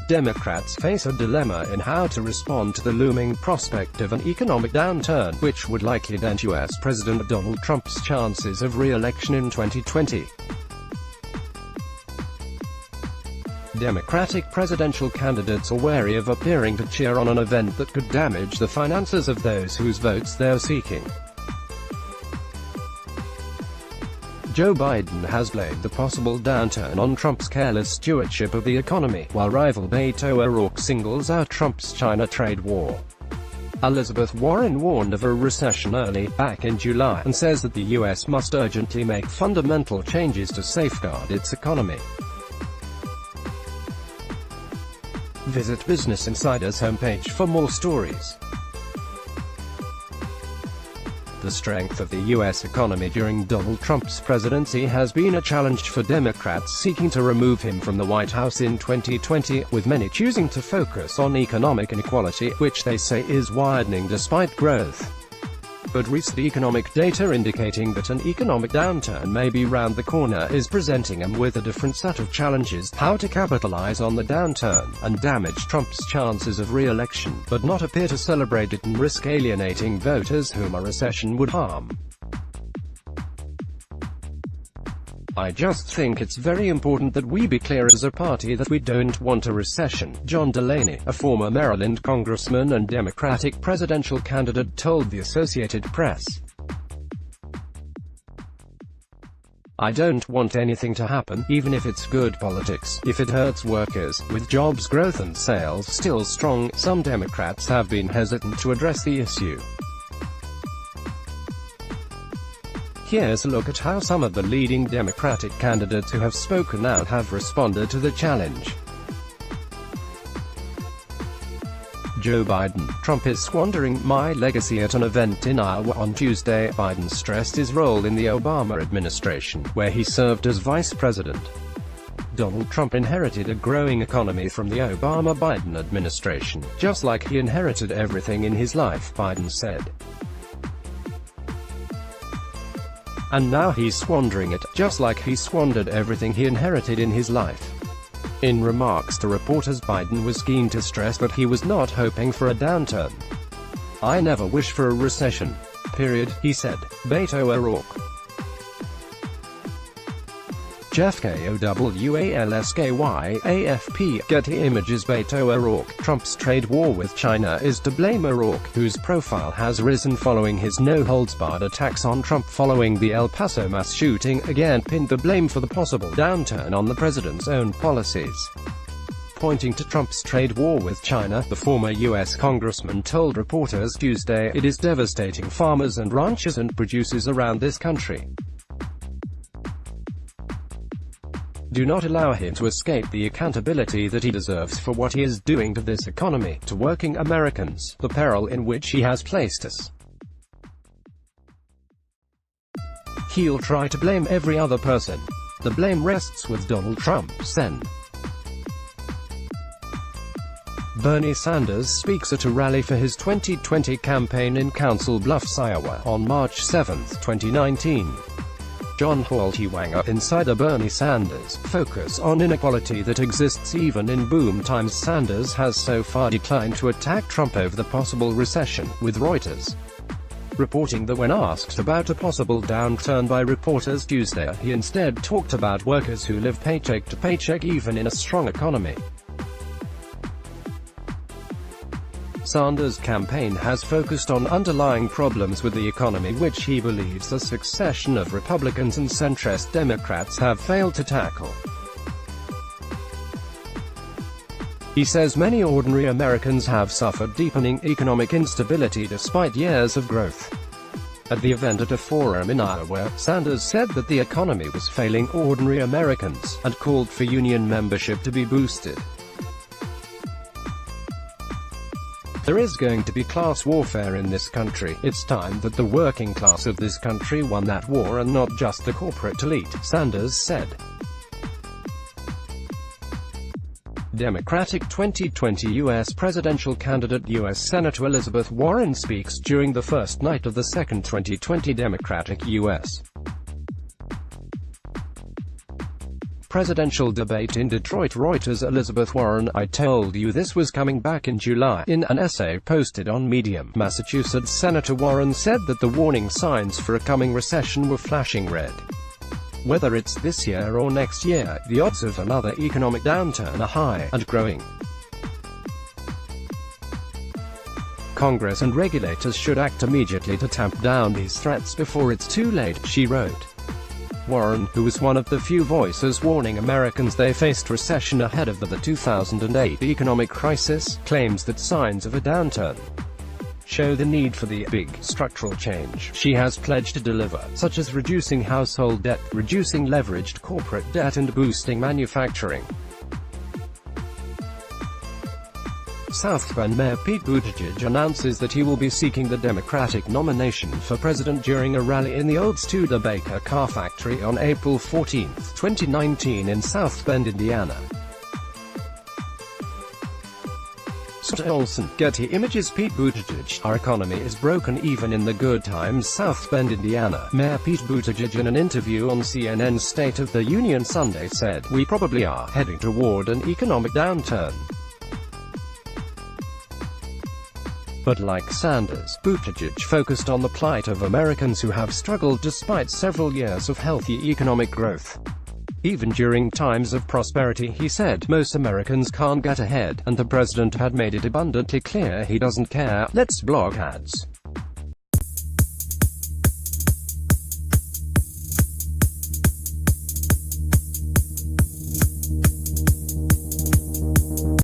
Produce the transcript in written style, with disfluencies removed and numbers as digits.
Democrats face a dilemma in how to respond to the looming prospect of an economic downturn, which would likely dent U.S. President Donald Trump's chances of re-election in 2020. Democratic presidential candidates are wary of appearing to cheer on an event that could damage the finances of those whose votes they're seeking. Joe Biden has blamed the possible downturn on Trump's careless stewardship of the economy, while rival Beto O'Rourke singles out Trump's China trade war. Elizabeth Warren warned of a recession back in July, and says that the U.S. must urgently make fundamental changes to safeguard its economy. Visit Business Insider's homepage for more stories. The strength of the U.S. economy during Donald Trump's presidency has been a challenge for Democrats seeking to remove him from the White House in 2020, with many choosing to focus on economic inequality, which they say is widening despite growth. But recent economic data indicating that an economic downturn may be round the corner is presenting them with a different set of challenges: how to capitalize on the downturn, and damage Trump's chances of re-election, but not appear to celebrate it and risk alienating voters whom a recession would harm. "I just think it's very important that we be clear as a party that we don't want a recession," John Delaney, a former Maryland congressman and Democratic presidential candidate, told the Associated Press. "I don't want anything to happen, even if it's good politics, if it hurts workers." With jobs growth and sales still strong, some Democrats have been hesitant to address the issue. Here's a look at how some of the leading Democratic candidates who have spoken out have responded to the challenge. Joe Biden: "Trump is squandering my legacy." At an event in Iowa on Tuesday, Biden stressed his role in the Obama administration, where he served as vice president. Donald Trump inherited a growing economy from the Obama-Biden administration, just like he inherited everything in his life, Biden said. "And now he's squandering it, just like he squandered everything he inherited in his life." In remarks to reporters, Biden was keen to stress that he was not hoping for a downturn. "I never wish for a recession. Period," he said. Beto O'Rourke. Jeff Kowalski, AFP. Getty Images. Beto O'Rourke: "Trump's trade war with China is to blame." O'Rourke, whose profile has risen following his no-holds-barred attacks on Trump following the El Paso mass shooting, again pinned the blame for the possible downturn on the president's own policies. Pointing to Trump's trade war with China, the former U.S. congressman told reporters Tuesday, "It is devastating farmers and ranchers and producers around this country. Do not allow him to escape the accountability that he deserves for what he is doing to this economy, to working Americans, the peril in which he has placed us. He'll try to blame every other person. The blame rests with Donald Trump." Sen. Bernie Sanders speaks at a rally for his 2020 campaign in Council Bluffs, Iowa, on March 7, 2019. John Haltiwanger, insider. Bernie Sanders' focus on inequality that exists even in boom times. Sanders has so far declined to attack Trump over the possible recession, with Reuters reporting that when asked about a possible downturn by reporters Tuesday, he instead talked about workers who live paycheck to paycheck even in a strong economy. Sanders' campaign has focused on underlying problems with the economy which he believes a succession of Republicans and centrist Democrats have failed to tackle. He says many ordinary Americans have suffered deepening economic instability despite years of growth. At the event at a forum in Iowa, Sanders said that the economy was failing ordinary Americans, and called for union membership to be boosted. "There is going to be class warfare in this country. It's time that the working class of this country won that war and not just the corporate elite," Sanders said. Democratic 2020 U.S. presidential candidate U.S. Senator Elizabeth Warren speaks during the first night of the second 2020 Democratic U.S. presidential debate in Detroit. Reuters. Elizabeth Warren, I told you this was coming back in July. In an essay posted on Medium, Massachusetts Senator Warren said that the warning signs for a coming recession were flashing red. Whether it's this year or next year, the odds of another economic downturn are high, and growing. Congress and regulators should act immediately to tamp down these threats before it's too late, she wrote. Warren, who was one of the few voices warning Americans they faced recession ahead of the 2008 economic crisis, claims that signs of a downturn show the need for the big, structural change she has pledged to deliver, such as reducing household debt, reducing leveraged corporate debt and boosting manufacturing. South Bend Mayor Pete Buttigieg announces that he will be seeking the Democratic nomination for president during a rally in the old Studebaker car factory on April 14, 2019 in South Bend, Indiana. Olson, Getty Images. Pete Buttigieg, our economy is broken even in the good times. South Bend, Indiana. Mayor Pete Buttigieg in an interview on CNN's State of the Union Sunday said, "We probably are heading toward an economic downturn." But like Sanders, Buttigieg focused on the plight of Americans who have struggled despite several years of healthy economic growth. Even during times of prosperity, he said, most Americans can't get ahead, and the president had made it abundantly clear he doesn't care. Let's block ads.